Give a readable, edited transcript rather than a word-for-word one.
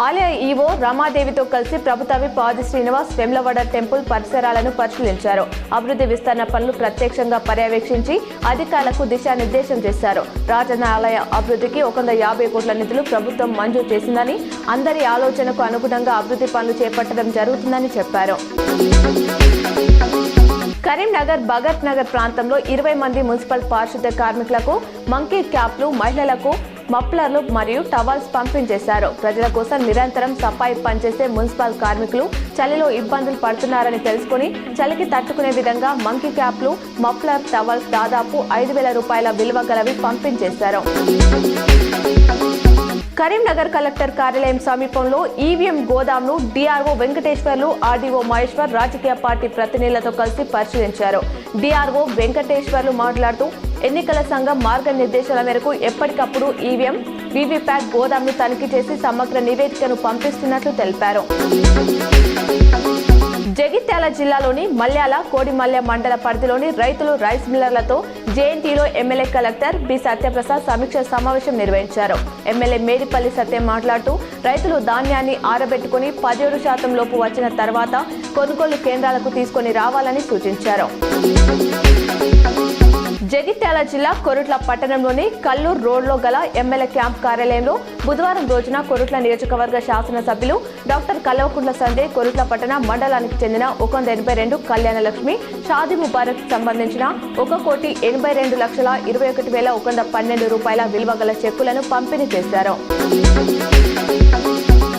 ఆలయ ఈవో రమాదేవితో కలిసి ప్రభుత్వ పాది శ్రీనివాస్ వెమ్లవాడ టెంపుల్ పరిసరాలను పరిశీలించారు. అభివృద్ధి విస్తరణ పనులు ప్రత్యక్షంగా పర్యవేక్షించి అధికారులకు దిశానిర్దేశం చేశారు. రాజన్న ఆలయ అభివృద్ధికి 150 కోట్ల నిధులు ప్రభుత్వం మంజూరు చేసిందని, అందరి ఆలోచనకు అనుగుణంగా అభివృద్ధి పనులు చేపట్టడం జరుగుతుందని చెప్పారు. కరీంనగర్ భగత్ నగర్ ప్రాంతంలో 20 మంది మున్సిపల్ పారిశుద్ధ్య కార్మికులకు మంకీ క్యాప్లు, మహిళలకు మఫ్లర్లు మరియు టవల్స్ పంపిణీ చేశారు. ప్రజల కోసం నిరంతరం సఫాయి పనిచేసే మున్సిపల్ కార్మికులు చలిలో ఇబ్బందులు పడుతున్నారని తెలుసుకుని చలికి తట్టుకునే విధంగా మంకీ క్యాప్లు, మఫ్లర్, టవల్స్ దాదాపు 5,000 రూపాయల విలువ గలవి పంపిణీ చేశారు. కరీంనగర్ కలెక్టర్ కార్యాలయం సమీపంలో ఈవీఎం గోదాంను డిఆర్ఓ వెంకటేశ్వర్లు, ఆర్డీఓ మహేశ్వర్ రాజకీయ పార్టీ ప్రతినిధులతో కలిసి పరిశీలించారు. డిఆర్ఓ వెంకటేశ్వర్లు మాట్లాడుతూ ఎన్నికల సంఘం మార్గనిర్దేశాల మేరకు ఎప్పటికప్పుడు ఈవీఎం, వీవీప్యాట్ గోదాంను తనిఖీ చేసి సమగ్ర నివేదికను పంపిస్తున్నట్లు తెలిపారు. జగిత్యాల జిల్లాలోని మల్యాల, కోడిమల్య మండల పరిధిలోని రైతులు, రైస్ మిల్లర్లతో జేఎన్టీలో ఎమ్మెల్యే కలెక్టర్ బి సత్యప్రసాద్ సమీక్ష సమావేశం నిర్వహించారు. ఎమ్మెల్యే మేడిపల్లి సత్యం మాట్లాడుతూ రైతులు ధాన్యాన్ని ఆరబెట్టుకుని 17% లోపు వచ్చిన తర్వాత కొనుగోలు కేంద్రాలకు తీసుకొని రావాలని సూచించారు. జగిత్యాల జిల్లా కొరుట్ల పట్టణంలోని కల్లూరు రోడ్లో గల ఎమ్మెల్యే క్యాంప్ కార్యాలయంలో బుధవారం రోజున కొరుట్ల నియోజకవర్గ శాసనసభ్యులు డాక్టర్ కల్వకుంట్ల సంజయ్, కొరుట్ల పట్టణ మండలానికి చెందిన 182 కళ్యాణ లక్ష్మి షాదీ ముబారక్ సంబంధించిన 1,82,21,112 రూపాయల విలువ గల చెక్కులను పంపిణీ చేశారు.